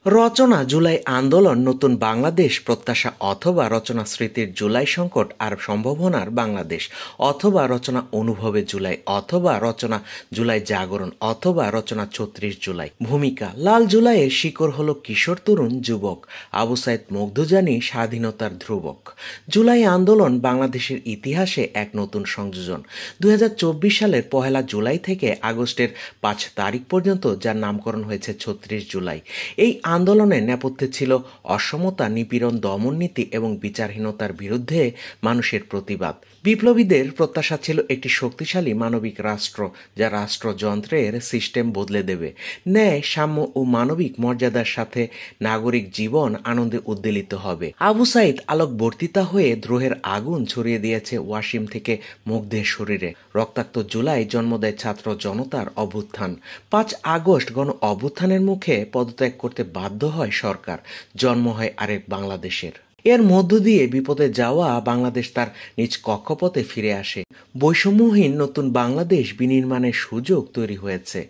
রচনা জুলাই আন্দোলন নতুন বাংলাদেশ প্রত্যাশা অথবা রচনা স্মৃতির জুলাই সংকট আর সম্ভাবনার বাংলাদেশ অথবা রচনা অনুভবে জুলাই অথবা রচনা জুলাই জাগরণ অথবা রচনা ৩৬ জুলাই। ভূমিকা লাল জুলাইয়ের শিকড় হলো কিশোর তরুণ যুবক আবু সাইদ মখদুজানি স্বাধীনতার ধ্রুবক। জুলাই আন্দোলন বাংলাদেশের ইতিহাসে এক নতুন সংযোজন। ২০২৪ সালের ১ জুলাই থেকে আগস্টের ৫ তারিখ পর্যন্ত যার নামকরণ হয়েছে ৩৬ জুলাই। এই আন্দোলনের নেপথ্যে ছিল অসমতা, নিপীড়ন, দমননীতি এবং বিচারহীনতার বিরুদ্ধে মানুষের প্রতিবাদ। বিপ্লবীদের প্রত্যাশা ছিল একটি শক্তিশালী মানবিক রাষ্ট্র যা রাষ্ট্রযন্ত্রের সিস্টেম বদলে দেবে। ন্যায়, সাম্য ও মানবিক মর্যাদার সাথে নাগরিক জীবন আনন্দে উদ্বেলিত হবে। আবু সাইদ আলোকবর্তিতা হয়ে দ্রোহের আগুন ছড়িয়ে দিয়েছে ওয়াসিম থেকে মুগ্ধের শরীরে। রক্তাক্ত জুলাই জন্ম দেয় ছাত্র জনতার অভ্যুত্থান। ৫ আগস্ট গণ অভ্যুত্থানের মুখে পদত্যাগ করতে বাধ্য হয় সরকার। জন্ম হয় আরেক বাংলাদেশের। এর মধ্য দিয়ে বিপদে যাওয়া বাংলাদেশ তার নিজ কক্ষপথে ফিরে আসে। বৈষম্যহীন নতুন বাংলাদেশ বিনির্মাণের সুযোগ তৈরি হয়েছে।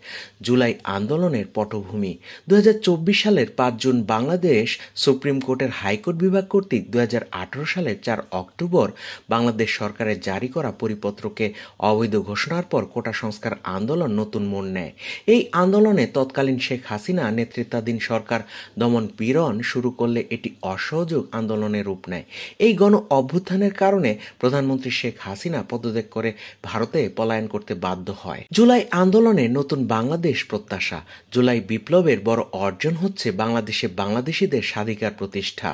জুলাই আন্দোলনের পটভূমি ২০২৪ সালের ৫ জুন বাংলাদেশ সুপ্রিম কোর্টের হাইকোর্ট বিভাগ কর্তৃক ২০১৮ সালের ৪ অক্টোবর বাংলাদেশ সরকারের জারি করা পরিপত্রকে অবৈধ ঘোষণার পর কোটা সংস্কার আন্দোলন নতুন মোড় নেয়। এই আন্দোলনে তৎকালীন শেখ হাসিনা নেতৃত্বাধীন সরকার দমন পীড়ন শুরু করলে এটি অসহযোগ আন্দোলনের রূপ নেয়। এই গণ অভ্যুত্থানের কারণে প্রধানমন্ত্রী শেখ হাসিনা পদত্যাগ করে ভারতে পলায়ন করতে বাধ্য হয়। জুলাই আন্দোলনে নতুন বাংলাদেশ প্রত্যাশা। জুলাই বিপ্লবের বড় অর্জন হচ্ছে বাংলাদেশে বাংলাদেশিদের স্বাধিকার প্রতিষ্ঠা।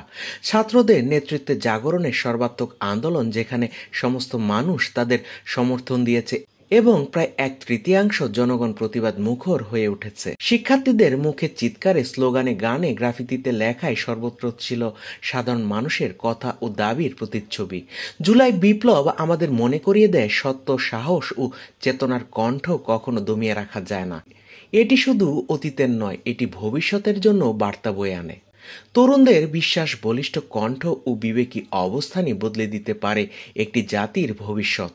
ছাত্রদের নেতৃত্বে জাগরণের সর্বাত্মক আন্দোলন, যেখানে সমস্ত মানুষ তাদের সমর্থন দিয়েছে এবং প্রায় ১/৩ জনগণ প্রতিবাদ মুখর হয়ে উঠেছে। শিক্ষার্থীদের মুখে চিৎকারে, স্লোগানে, গানে, গ্রাফিতিতে, লেখায় সর্বত্র ছিল সাধারণ মানুষের কথা ও দাবির প্রতিচ্ছবি। জুলাই বিপ্লব আমাদের মনে করিয়ে দেয় সত্য, সাহস ও চেতনার কণ্ঠ কখনো দমিয়ে রাখা যায় না। এটি শুধু অতীতের নয়, এটি ভবিষ্যতের জন্য বার্তা বয়ে আনে। তরুণদের বিশ্বাস, বলিষ্ঠ কণ্ঠ ও বিবেকী অবস্থানই বদলে দিতে পারে একটি জাতির ভবিষ্যৎ।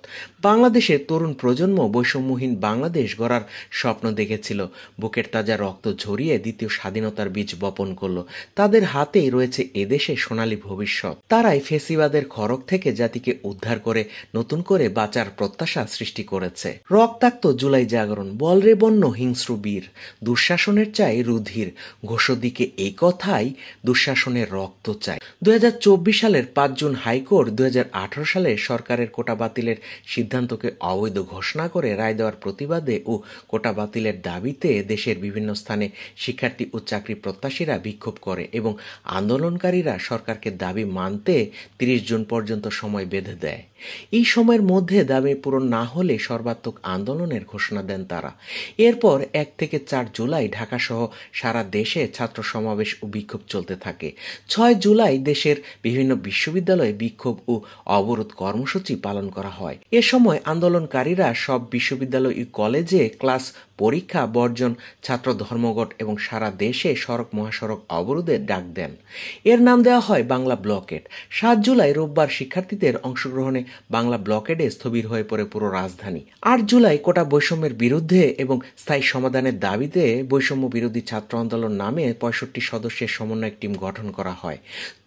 বাংলাদেশের তরুণ প্রজন্ম বৈষম্যহীন বাংলাদেশ গড়ার স্বপ্ন দেখেছিল। বুকের তাজা রক্ত ঝরিয়ে দ্বিতীয় স্বাধীনতার বীজ বপন করলো। তাদের হাতেই রয়েছে এদেশে সোনালী ভবিষ্যৎ। তারাই ফেসিবাদের খড়গ থেকে জাতিকে উদ্ধার করে নতুন করে বাঁচার প্রত্যাশা সৃষ্টি করেছে। রক্তাক্ত জুলাই জাগরণ। বলরে বন্য হিংস্র বীর, দুঃশাসনের চাই রুধির, ঘোষদিকে এই কথাই দুঃশাসনের রক্ত চাই। ২০২৪ সালের ৫ জুন হাইকোর্ট ২০১৮ সালে সরকারের কোটা বাতিলের সিদ্ধান্তকে অবৈধ ঘোষণা করে রায় দেওয়ার প্রতিবাদে ও কোটা বাতিলের দাবিতে দেশের বিভিন্ন স্থানে শিক্ষার্থী ও চাকরি প্রত্যাশীরা বিক্ষোভ করে এবং আন্দোলনকারীরা সরকারকে দাবি মানতে ৩০ জুন পর্যন্ত সময় বেঁধে দেয়। এই সময়ের মধ্যে দাবি পূরণ না হলে সর্বাত্মক আন্দোলনের ঘোষণা দেন তারা। এরপর ১ থেকে ৪ জুলাই ঢাকাসহ সারা দেশে ছাত্র সমাবেশ ও বিক্ষোভ চলতে থাকে। ৬ জুলাই দেশের বিভিন্ন বিশ্ববিদ্যালয়ে বিক্ষোভ ও অবরোধ কর্মসূচি পালন করা হয়। এ সময় আন্দোলনকারীরা সব বিশ্ববিদ্যালয় ও কলেজে ক্লাস, পরীক্ষা বর্জন, ছাত্র ধর্মঘট এবং সারা দেশে সড়ক মহাসড়ক অবরোধের ডাক দেন। এর নাম দেওয়া হয় বাংলা ব্লকেড। ৭ জুলাই রোববার শিক্ষার্থীদের অংশগ্রহণে বাংলা ব্লকেডে স্থবির হয়ে পড়ে পুরো রাজধানী। ৮ জুলাই কোটা বৈষম্যের বিরুদ্ধে এবং স্থায়ী সমাধানের দাবিতে বৈষম্য বিরোধী ছাত্র আন্দোলন নামে ৬৫ সদস্যের সমন্বয় টিম গঠন করা হয়।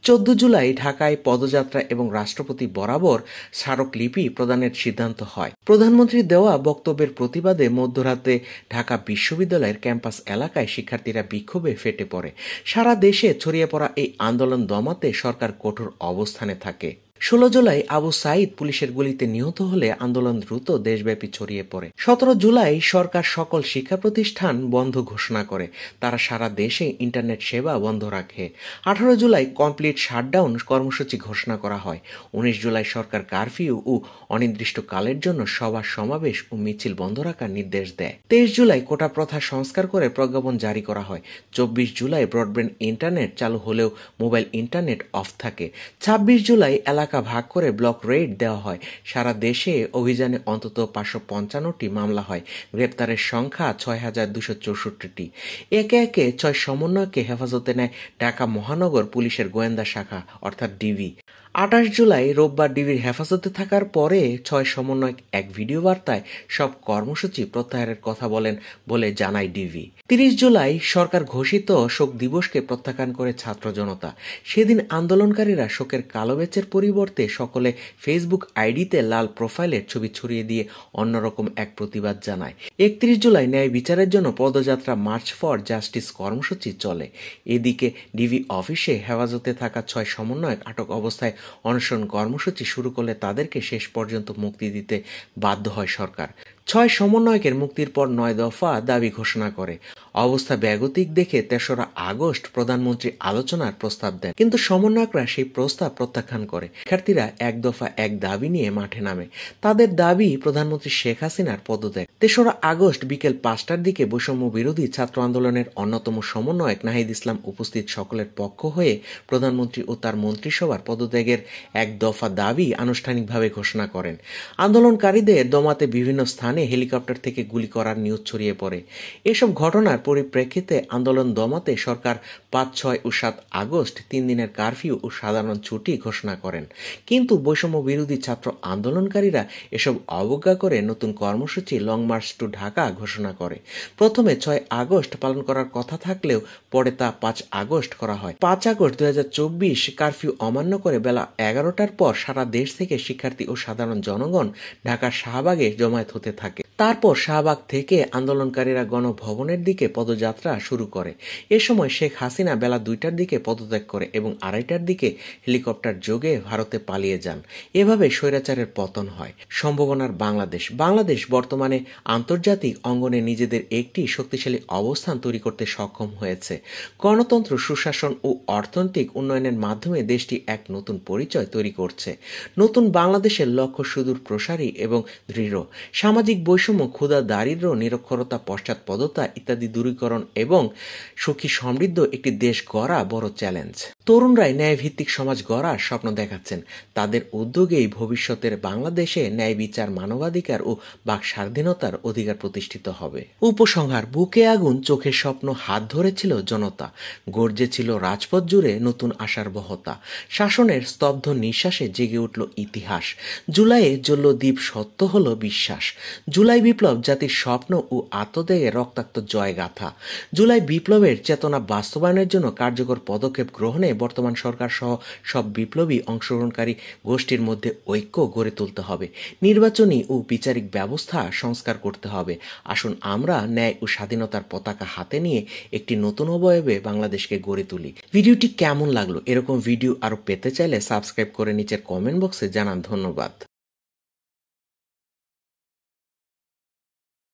১৪ জুলাই ঢাকায় পদযাত্রা এবং রাষ্ট্রপতি বরাবর স্মারকলিপি প্রদানের সিদ্ধান্ত হয়। প্রধানমন্ত্রীর দেওয়া বক্তব্যের প্রতিবাদে মধ্যরাতে ঢাকা বিশ্ববিদ্যালয়ের ক্যাম্পাস এলাকায় শিক্ষার্থীরা বিক্ষোভে ফেটে পড়ে। সারা দেশে ছড়িয়ে পড়া এই আন্দোলন দমাতে সরকার কঠোর অবস্থানে থাকে। ১৬ জুলাই আবু সাইদ পুলিশের গুলিতে নিহত হলে আন্দোলন দ্রুত দেশব্যাপী ছড়িয়ে পড়ে। ১৭ জুলাই সরকার সকল শিক্ষা প্রতিষ্ঠান বন্ধ ঘোষণা করে। তারা সারা দেশে ইন্টারনেট সেবা বন্ধ রাখে। ১৮ জুলাই কমপ্লিট শাটডাউন কর্মসূচি ঘোষণা করা হয়। ১৯ জুলাই সরকার কারফিউ ও অনির্দিষ্টকালের জন্য সভা, সমাবেশ ও মিছিল বন্ধ রাখার নির্দেশ দেয়। ২৩ জুলাই কোটা প্রথা সংস্কার করে প্রজ্ঞাপন জারি করা হয়। ২৪ জুলাই ব্রডব্যান্ড ইন্টারনেট চালু হলেও মোবাইল ইন্টারনেট অফ থাকে। ২৬ জুলাই এলাকা ভাগ করে ব্লক রেড দেওয়া হয়। সারা দেশে অভিযানে অন্তত ৫৫৫টি মামলা হয়। গ্রেপ্তারের সংখ্যা ৬,২৬৪টি। একে একে ৬ সমন্বয়কে হেফাজতে নেয় ঢাকা মহানগর পুলিশের গোয়েন্দা শাখা অর্থাৎ ডিবি। 28 জুলাই রোববার ডিবির হেফাজতে থাকার পরে 6 সমন্বয়ক এক ভিডিও বার্তায় সব কর্মসূচি প্রত্যাহারের কথা বলেন বলে জানায় ডিবি। 30 জুলাই সরকার ঘোষিত শোক দিবসকে প্রত্যাখ্যান করে ছাত্র জনতা। সেদিন আন্দোলনকারীরা শোকের কালো ব্যাচের পরিবর্তে সকলে ফেসবুক আইডিতে লাল প্রোফাইলের ছবি ছড়িয়ে দিয়ে অন্যরকম এক প্রতিবাদ জানায়। 31 জুলাই ন্যায় বিচারের জন্য পদযাত্রা মার্চ ফর জাস্টিস কর্মসূচি চলে। এদিকে ডিবি অফিসে হেফাজতে থাকা 6 সমন্বয়ক আটক অবস্থায় অনশন কর্মসূচি শুরু করলে তাদেরকে শেষ পর্যন্ত মুক্তি দিতে বাধ্য হয় সরকার। 6 সমন্বয়কের মুক্তির পর 9 দফা দাবি ঘোষণা করে। অবস্থা বেগতিক দেখে 3রা আগস্ট প্রধানমন্ত্রী আলোচনার প্রস্তাব দেন, কিন্তু সমন্বয়করা সেই প্রস্তাব প্রত্যাখ্যান করে। শিক্ষার্থীরা 1 দফা 1 দাবি নিয়ে মাঠে নামে। তাদের দাবি প্রধানমন্ত্রী শেখ হাসিনার পদত্যাগ। 3রা আগস্ট বিকেল 5টার দিকে বৈষম্য বিরোধী ছাত্র আন্দোলনের অন্যতম সমন্বয়ক নাহিদ ইসলাম উপস্থিত সকলের পক্ষ হয়ে প্রধানমন্ত্রী ও তার মন্ত্রিসভার পদত্যাগের 1 দফা দাবি আনুষ্ঠানিকভাবে ঘোষণা করেন। আন্দোলনকারীদের দমাতে বিভিন্ন স্থানে হেলিকপ্টার থেকে গুলি করার নিউজ ছড়িয়ে পড়ে। এসব ঘটনার পরিপ্রেক্ষিতে আন্দোলন দমাতে সরকার 5, 6 ও 7 আগস্ট 3 দিনের কারফিউ ও সাধারণ ছুটি ঘোষণা করেন। কিন্তু বৈষম্য বিরোধী ছাত্র আন্দোলনকারীরা এসব অবজ্ঞা করে নতুন কর্মসূচি লং মার্চ টু ঢাকা ঘোষণা করে। প্রথমে 6 আগস্ট পালন করার কথা থাকলেও পরে তা 5 আগস্ট করা হয়। 5 আগস্ট 2024 কারফিউ অমান্য করে বেলা 11টার পর সারা দেশ থেকে শিক্ষার্থী ও সাধারণ জনগণ ঢাকার শাহবাগে জমায়েত হতে থাকে। তারপর শাহবাগ থেকে আন্দোলনকারীরা গণভবনের দিকে পদযাত্রা শুরু করে। এ সময় শেখ হাসিনা বেলা 2টার দিকে পদত্যাগ করে এবং 2:30টার দিকে হেলিকপ্টার যোগে ভারতে পালিয়ে যান। এভাবে স্বৈরাচারের পতন হয়। সম্ভাবনার বাংলাদেশ বর্তমানে আন্তর্জাতিক অঙ্গনে নিজেদের একটি শক্তিশালী অবস্থান তৈরি করতে সক্ষম হয়েছে। গণতন্ত্র, সুশাসন ও অর্থনৈতিক উন্নয়নের মাধ্যমে দেশটি এক নতুন পরিচয় তৈরি করছে। নতুন বাংলাদেশের লক্ষ্য সুদূর প্রসারী এবং দৃঢ়। সামাজিক বৈষম্য, ক্ষুধা, দারিদ্র্য, নিরক্ষরতা, পশ্চাৎপদতা ইত্যাদি দূরীকরণ এবং সুখী সমৃদ্ধ একটি দেশ গড়া বড় চ্যালেঞ্জ। তরুণরাই ন্যায়ভিত্তিক সমাজ গড়ার স্বপ্ন দেখাচ্ছেন। তাদের উদ্যোগেই ভবিষ্যতের বাংলাদেশে ন্যায় বিচার, মানবাধিকার ও বাক স্বাধীনতার অধিকার প্রতিষ্ঠিত হবে। উপসংহার: বুকে আগুন, চোখের স্বপ্ন, হাত ধরেছিল জনতা। গর্জেছিল রাজপথ জুড়ে নতুন আশার বহতা। শাসনের স্তব্ধ নিঃশ্বাসে জেগে উঠল ইতিহাস। জুলাইয়ে জ্বলল দ্বীপ, সত্য হলো বিশ্বাস। জুলাই বিপ্লব জাতির স্বপ্ন ও আত্মত্যাগের রক্তাক্ত জয়গাথা। জুলাই বিপ্লবের চেতনা বাস্তবায়নের জন্য কার্যকর পদক্ষেপ গ্রহণে বর্তমান সরকার সহ সব বিপ্লবী অংশগ্রহণকারী গোষ্ঠীর মধ্যে ঐক্য গড়ে তুলতে হবে। নির্বাচনী ও বিচারিক ব্যবস্থা সংস্কার করতে হবে। আসুন আমরা ন্যায় ও স্বাধীনতার পতাকা হাতে নিয়ে একটি নতুন অবয়বে বাংলাদেশকে গড়ে তুলি। ভিডিওটি কেমন লাগলো? এরকম ভিডিও আরো পেতে চাইলে সাবস্ক্রাইব করে নিচের কমেন্ট বক্সে জানান। ধন্যবাদ।